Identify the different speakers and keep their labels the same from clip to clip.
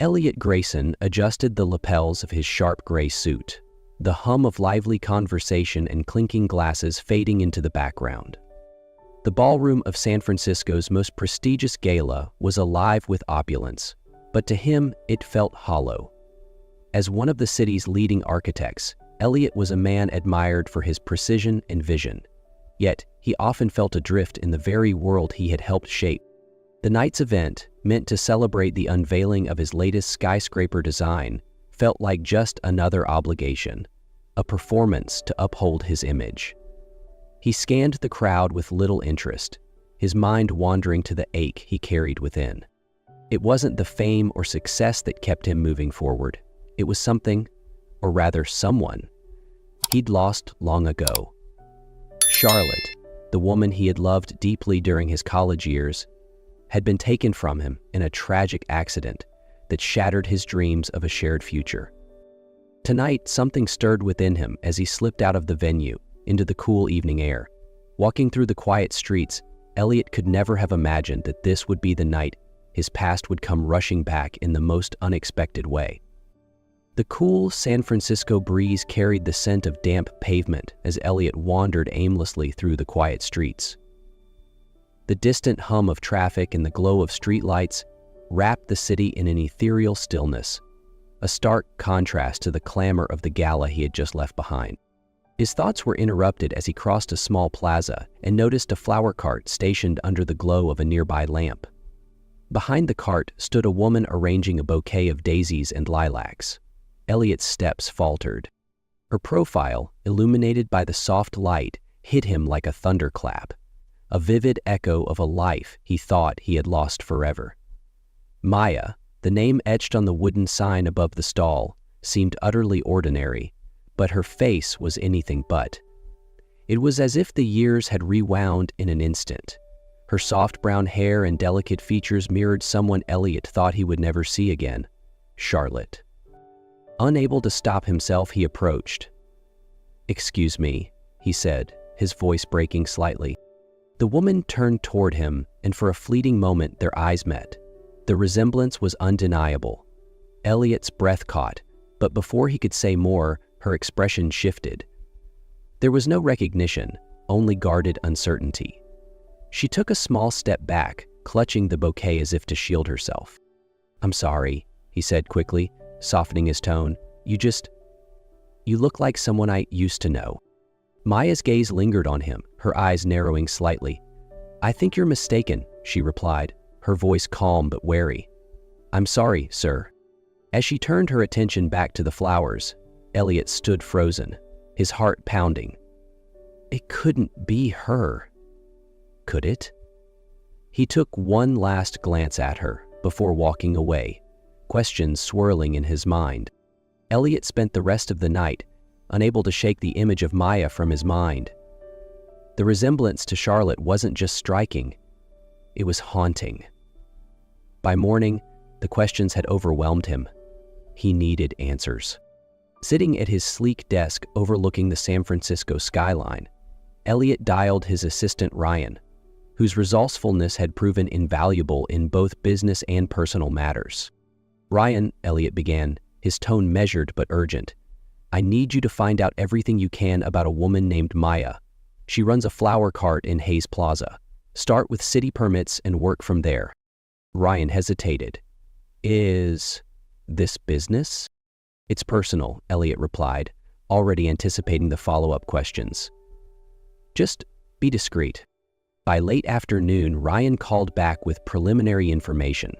Speaker 1: Elliot Grayson adjusted the lapels of his sharp gray suit, the hum of lively conversation and clinking glasses fading into the background. The ballroom of San Francisco's most prestigious gala was alive with opulence, but to him it felt hollow. As one of the city's leading architects, Elliot was a man admired for his precision and vision, yet he often felt adrift in the very world he had helped shape. The night's event, meant to celebrate the unveiling of his latest skyscraper design, felt like just another obligation, a performance to uphold his image. He scanned the crowd with little interest, his mind wandering to the ache he carried within. It wasn't the fame or success that kept him moving forward. It was something, or rather someone, he'd lost long ago. Charlotte, the woman he had loved deeply during his college years, had been taken from him in a tragic accident that shattered his dreams of a shared future. Tonight, something stirred within him as he slipped out of the venue into the cool evening air. Walking through the quiet streets, Elliot could never have imagined that this would be the night his past would come rushing back in the most unexpected way. The cool San Francisco breeze carried the scent of damp pavement as Elliot wandered aimlessly through the quiet streets. The distant hum of traffic and the glow of streetlights wrapped the city in an ethereal stillness, a stark contrast to the clamor of the gala he had just left behind. His thoughts were interrupted as he crossed a small plaza and noticed a flower cart stationed under the glow of a nearby lamp. Behind the cart stood a woman arranging a bouquet of daisies and lilacs. Elliot's steps faltered. Her profile, illuminated by the soft light, hit him like a thunderclap, a vivid echo of a life he thought he had lost forever. Maya, the name etched on the wooden sign above the stall, seemed utterly ordinary, but her face was anything but. It was as if the years had rewound in an instant. Her soft brown hair and delicate features mirrored someone Elliot thought he would never see again, Charlotte. Unable to stop himself, he approached. "Excuse me," he said, his voice breaking slightly. The woman turned toward him, and for a fleeting moment their eyes met. The resemblance was undeniable. Elliot's breath caught, but before he could say more, her expression shifted. There was no recognition, only guarded uncertainty. She took a small step back, clutching the bouquet as if to shield herself. "I'm sorry," he said quickly, softening his tone. You look like someone I used to know." Maya's gaze lingered on him, her eyes narrowing slightly. "I think you're mistaken," she replied, her voice calm but wary. "I'm sorry, sir." As she turned her attention back to the flowers, Elliot stood frozen, his heart pounding. It couldn't be her. Could it? He took one last glance at her before walking away, questions swirling in his mind. Elliot spent the rest of the night unable to shake the image of Maya from his mind. The resemblance to Charlotte wasn't just striking, it was haunting. By morning, the questions had overwhelmed him. He needed answers. Sitting at his sleek desk overlooking the San Francisco skyline, Elliot dialed his assistant Ryan, whose resourcefulness had proven invaluable in both business and personal matters. "Ryan," Elliot began, his tone measured but urgent, "I need you to find out everything you can about a woman named Maya. She runs a flower cart in Hayes Plaza. Start with city permits and work from there." Ryan hesitated. "Is this business?" "It's personal," Elliot replied, already anticipating the follow-up questions. "Just be discreet." By late afternoon, Ryan called back with preliminary information.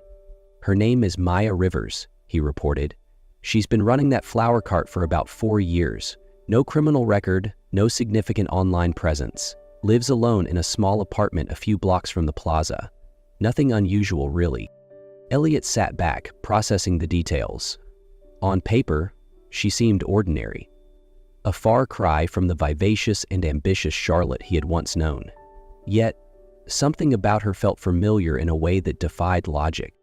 Speaker 1: "Her name is Maya Rivers," he reported. "She's been running that flower cart for about 4 years. No criminal record, no significant online presence. Lives alone in a small apartment a few blocks from the plaza. Nothing unusual, really." Elliot sat back, processing the details. On paper, she seemed ordinary. A far cry from the vivacious and ambitious Charlotte he had once known. Yet, something about her felt familiar in a way that defied logic.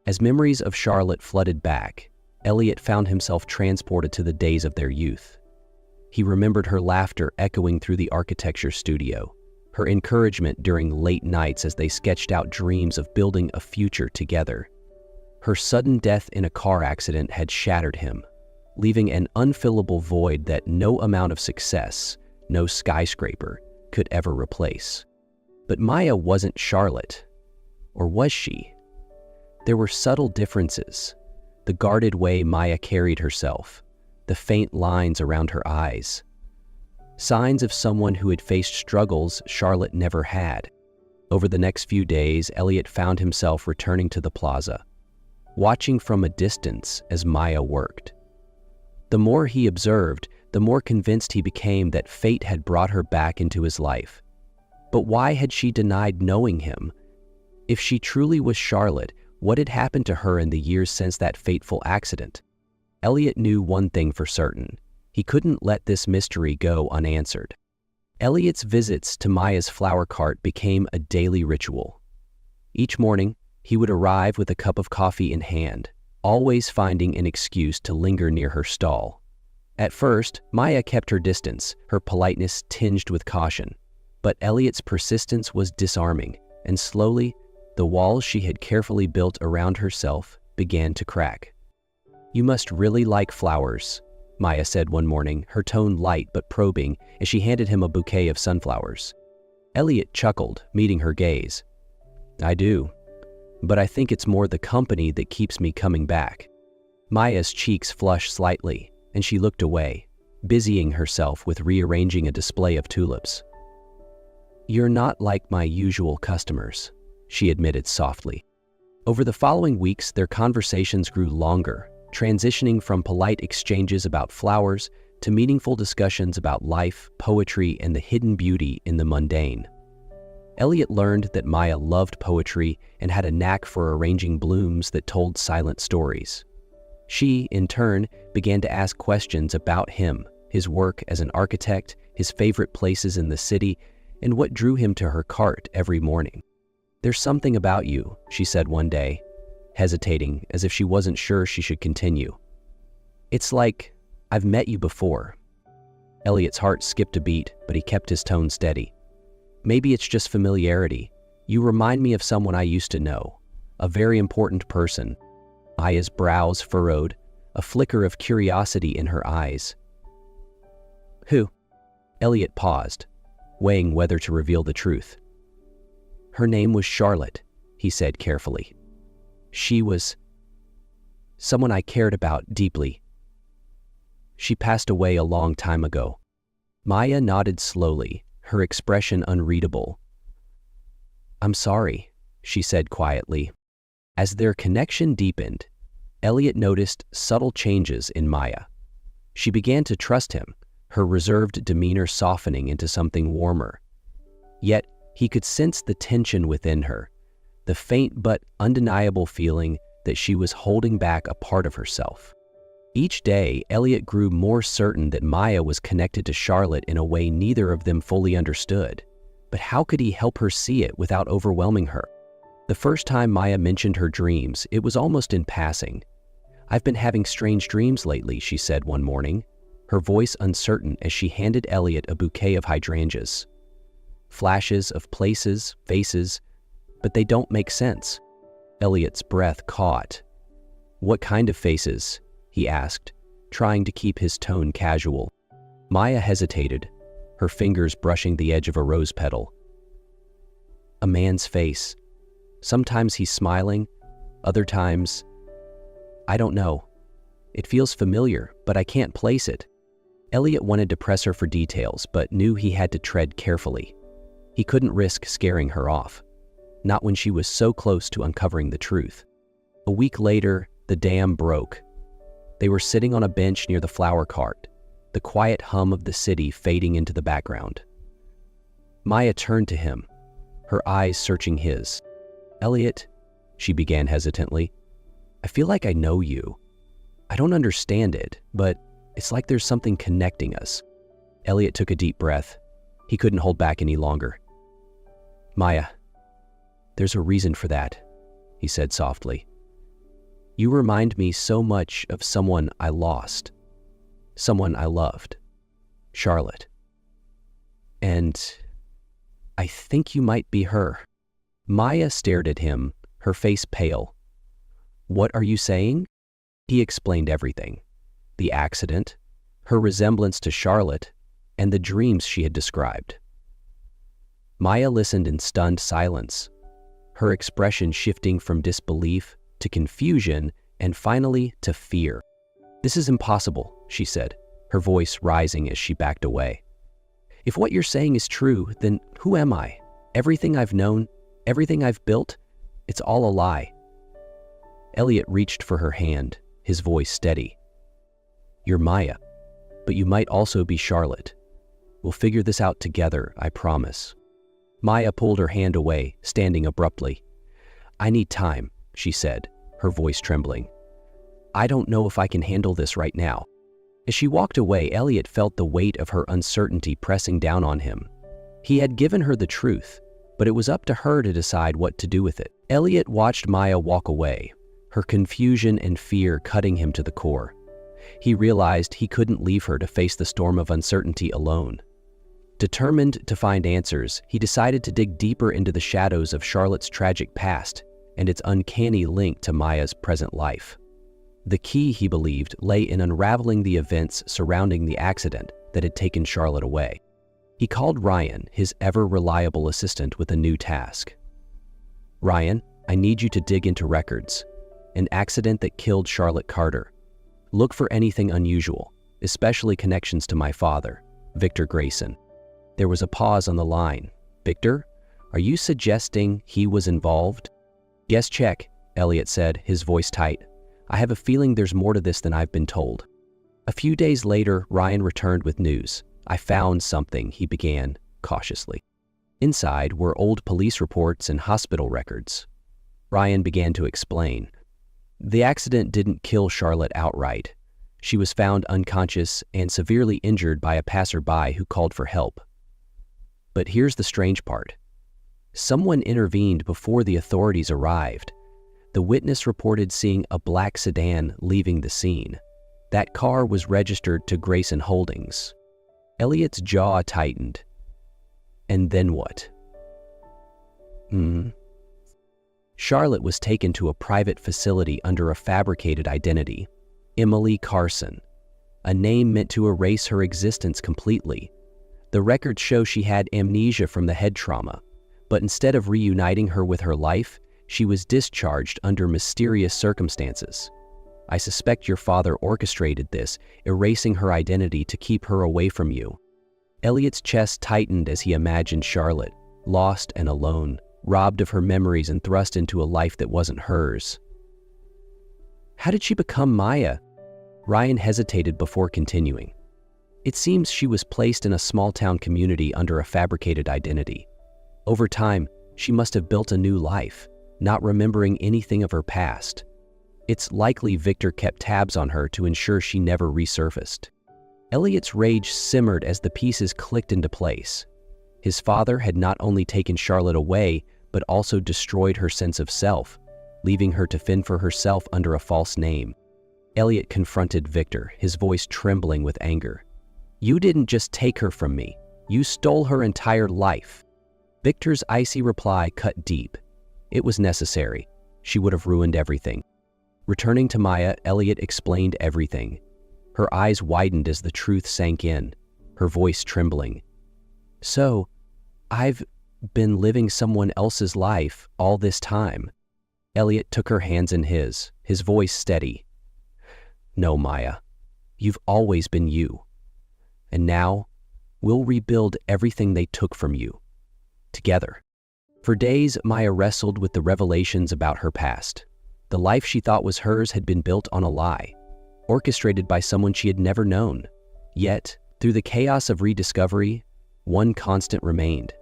Speaker 1: As memories of Charlotte flooded back, Elliot found himself transported to the days of their youth. He remembered her laughter echoing through the architecture studio, her encouragement during late nights as they sketched out dreams of building a future together. Her sudden death in a car accident had shattered him, leaving an unfillable void that no amount of success, no skyscraper, could ever replace. But Maya wasn't Charlotte. Or was she? There were subtle differences. The guarded way Maya carried herself, the faint lines around her eyes. Signs of someone who had faced struggles Charlotte never had. Over the next few days, Elliot found himself returning to the plaza, watching from a distance as Maya worked. The more he observed, the more convinced he became that fate had brought her back into his life. But why had she denied knowing him? If she truly was Charlotte, what had happened to her in the years since that fateful accident? Elliot knew one thing for certain. He couldn't let this mystery go unanswered. Elliot's visits to Maya's flower cart became a daily ritual. Each morning, he would arrive with a cup of coffee in hand, always finding an excuse to linger near her stall. At first, Maya kept her distance, her politeness tinged with caution. But Elliot's persistence was disarming, and slowly, the walls she had carefully built around herself began to crack. "You must really like flowers," Maya said one morning, her tone light but probing as she handed him a bouquet of sunflowers. Elliot chuckled, meeting her gaze. "I do, but I think it's more the company that keeps me coming back." Maya's cheeks flushed slightly, and she looked away, busying herself with rearranging a display of tulips. "You're not like my usual customers," she admitted softly. Over the following weeks, their conversations grew longer, transitioning from polite exchanges about flowers to meaningful discussions about life, poetry, and the hidden beauty in the mundane. Elliot learned that Maya loved poetry and had a knack for arranging blooms that told silent stories. She, in turn, began to ask questions about him, his work as an architect, his favorite places in the city, and what drew him to her cart every morning. "There's something about you," she said one day, hesitating as if she wasn't sure she should continue. "It's like I've met you before." Elliot's heart skipped a beat, but he kept his tone steady. "Maybe it's just familiarity. You remind me of someone I used to know, a very important person." Maya's brows furrowed, a flicker of curiosity in her eyes. "Who?" Elliot paused, weighing whether to reveal the truth. "Her name was Charlotte," he said carefully. "She was someone I cared about deeply. She passed away a long time ago." Maya nodded slowly, her expression unreadable. "I'm sorry," she said quietly. As their connection deepened, Elliot noticed subtle changes in Maya. She began to trust him, her reserved demeanor softening into something warmer. Yet, he could sense the tension within her, the faint but undeniable feeling that she was holding back a part of herself. Each day, Elliot grew more certain that Maya was connected to Charlotte in a way neither of them fully understood. But how could he help her see it without overwhelming her? The first time Maya mentioned her dreams, it was almost in passing. "I've been having strange dreams lately," she said one morning, her voice uncertain as she handed Elliot a bouquet of hydrangeas. "Flashes of places, faces, but they don't make sense." Elliot's breath caught. "What kind of faces?" he asked, trying to keep his tone casual. Maya hesitated, her fingers brushing the edge of a rose petal. "A man's face. Sometimes he's smiling, other times, I don't know. It feels familiar, but I can't place it." Elliot wanted to press her for details, but knew he had to tread carefully. He couldn't risk scaring her off, not when she was so close to uncovering the truth. A week later, the dam broke. They were sitting on a bench near the flower cart, the quiet hum of the city fading into the background. Maya turned to him, her eyes searching his. "Elliot," she began hesitantly, "I feel like I know you. I don't understand it, but it's like there's something connecting us." Elliot took a deep breath. He couldn't hold back any longer. "Maya, there's a reason for that," he said softly. "You remind me so much of someone I lost, someone I loved, Charlotte. And I think you might be her." Maya stared at him, her face pale. What are you saying? He explained everything. The accident, her resemblance to Charlotte, and the dreams she had described. Maya listened in stunned silence, her expression shifting from disbelief to confusion and finally to fear. "This is impossible," she said, her voice rising as she backed away. "If what you're saying is true, then who am I? Everything I've known, everything I've built, it's all a lie." Elliot reached for her hand, his voice steady. "You're Maya, but you might also be Charlotte. We'll figure this out together, I promise." Maya pulled her hand away, standing abruptly. "I need time," she said, her voice trembling. "I don't know if I can handle this right now." As she walked away, Elliot felt the weight of her uncertainty pressing down on him. He had given her the truth, but it was up to her to decide what to do with it. Elliot watched Maya walk away, her confusion and fear cutting him to the core. He realized he couldn't leave her to face the storm of uncertainty alone. Determined to find answers, he decided to dig deeper into the shadows of Charlotte's tragic past and its uncanny link to Maya's present life. The key, he believed, lay in unraveling the events surrounding the accident that had taken Charlotte away. He called Ryan, his ever-reliable assistant, with a new task. "Ryan, I need you to dig into records. An accident that killed Charlotte Carter. Look for anything unusual, especially connections to my father, Victor Grayson." There was a pause on the line. "Victor, are you suggesting he was involved?" "Yes, check," Elliot said, his voice tight. "I have a feeling there's more to this than I've been told." A few days later, Ryan returned with news. "I found something," he began, cautiously. Inside were old police reports and hospital records. Ryan began to explain. "The accident didn't kill Charlotte outright. She was found unconscious and severely injured by a passerby who called for help. But here's the strange part. Someone intervened before the authorities arrived. The witness reported seeing a black sedan leaving the scene. That car was registered to Grayson Holdings." Elliot's jaw tightened. "And then what?" Charlotte was taken to a private facility under a fabricated identity, Emily Carson, a name meant to erase her existence completely. The records show she had amnesia from the head trauma, but instead of reuniting her with her life, she was discharged under mysterious circumstances. "I suspect your father orchestrated this, erasing her identity to keep her away from you." Elliot's chest tightened as he imagined Charlotte, lost and alone, robbed of her memories and thrust into a life that wasn't hers. "How did she become Maya?" Ryan hesitated before continuing. "It seems she was placed in a small-town community under a fabricated identity. Over time, she must have built a new life, not remembering anything of her past. It's likely Victor kept tabs on her to ensure she never resurfaced." Elliot's rage simmered as the pieces clicked into place. His father had not only taken Charlotte away, but also destroyed her sense of self, leaving her to fend for herself under a false name. Elliot confronted Victor, his voice trembling with anger. "You didn't just take her from me. You stole her entire life." Victor's icy reply cut deep. It was necessary. She would have ruined everything. Returning to Maya, Elliot explained everything. Her eyes widened as the truth sank in, her voice trembling. "So, I've been living someone else's life all this time." Elliot took her hands in his voice steady. "No, Maya. You've always been you. And now, we'll rebuild everything they took from you. Together." For days, Maya wrestled with the revelations about her past. The life she thought was hers had been built on a lie, orchestrated by someone she had never known. Yet, through the chaos of rediscovery, one constant remained.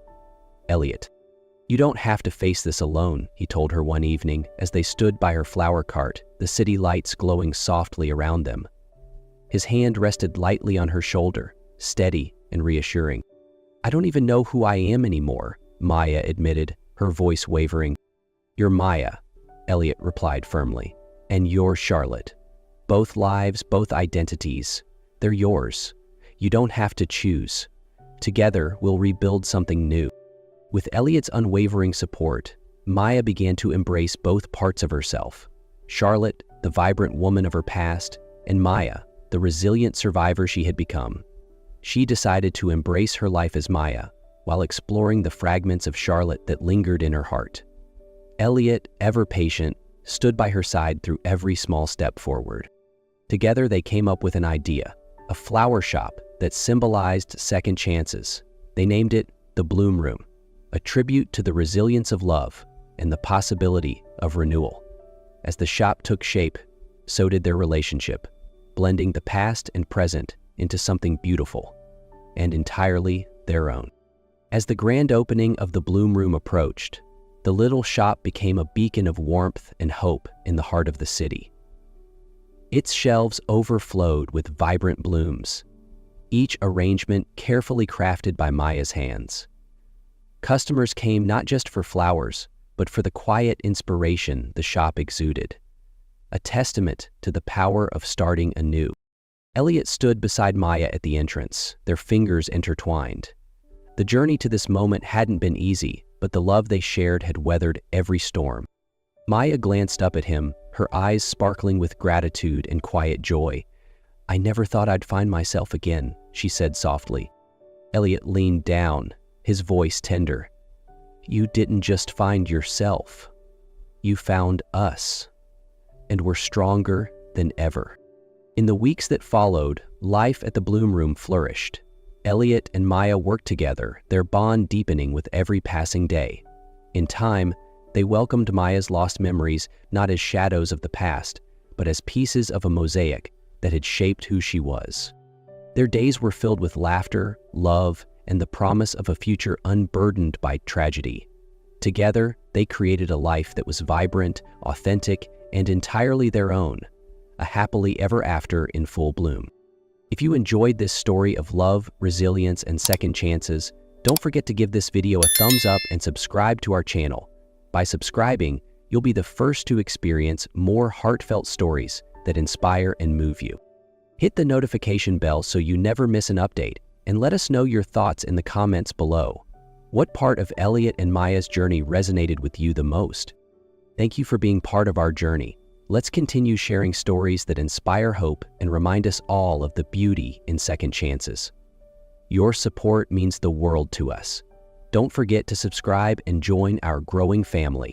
Speaker 1: Elliot. "You don't have to face this alone," he told her one evening as they stood by her flower cart, the city lights glowing softly around them. His hand rested lightly on her shoulder, steady and reassuring. "I don't even know who I am anymore," Maya admitted, her voice wavering. "You're Maya," Elliot replied firmly, "and you're Charlotte. Both lives, both identities. They're yours. You don't have to choose. Together, we'll rebuild something new." With Elliot's unwavering support, Maya began to embrace both parts of herself. Charlotte, the vibrant woman of her past, and Maya, the resilient survivor she had become. She decided to embrace her life as Maya, while exploring the fragments of Charlotte that lingered in her heart. Elliot, ever patient, stood by her side through every small step forward. Together they came up with an idea, a flower shop that symbolized second chances. They named it the Bloom Room, a tribute to the resilience of love and the possibility of renewal. As the shop took shape, so did their relationship, blending the past and present into something beautiful and entirely their own. As the grand opening of the Bloom Room approached, the little shop became a beacon of warmth and hope in the heart of the city. Its shelves overflowed with vibrant blooms, each arrangement carefully crafted by Maya's hands. Customers came not just for flowers, but for the quiet inspiration the shop exuded, a testament to the power of starting anew. Elliot stood beside Maya at the entrance, their fingers intertwined. The journey to this moment hadn't been easy, but the love they shared had weathered every storm. Maya glanced up at him, her eyes sparkling with gratitude and quiet joy. "I never thought I'd find myself again," she said softly. Elliot leaned down, his voice tender. "You didn't just find yourself. You found us, and we're stronger than ever." In the weeks that followed, life at the Bloom Room flourished. Elliot and Maya worked together, their bond deepening with every passing day. In time, they welcomed Maya's lost memories not as shadows of the past, but as pieces of a mosaic that had shaped who she was. Their days were filled with laughter, love, and the promise of a future unburdened by tragedy. Together, they created a life that was vibrant, authentic, and entirely their own, a happily ever after in full bloom. If you enjoyed this story of love, resilience, and second chances, don't forget to give this video a thumbs up and subscribe to our channel. By subscribing, you'll be the first to experience more heartfelt stories that inspire and move you. Hit the notification bell so you never miss an update, and let us know your thoughts in the comments below. What part of Elliot and Maya's journey resonated with you the most? Thank you for being part of our journey. Let's continue sharing stories that inspire hope and remind us all of the beauty in second chances. Your support means the world to us. Don't forget to subscribe and join our growing family.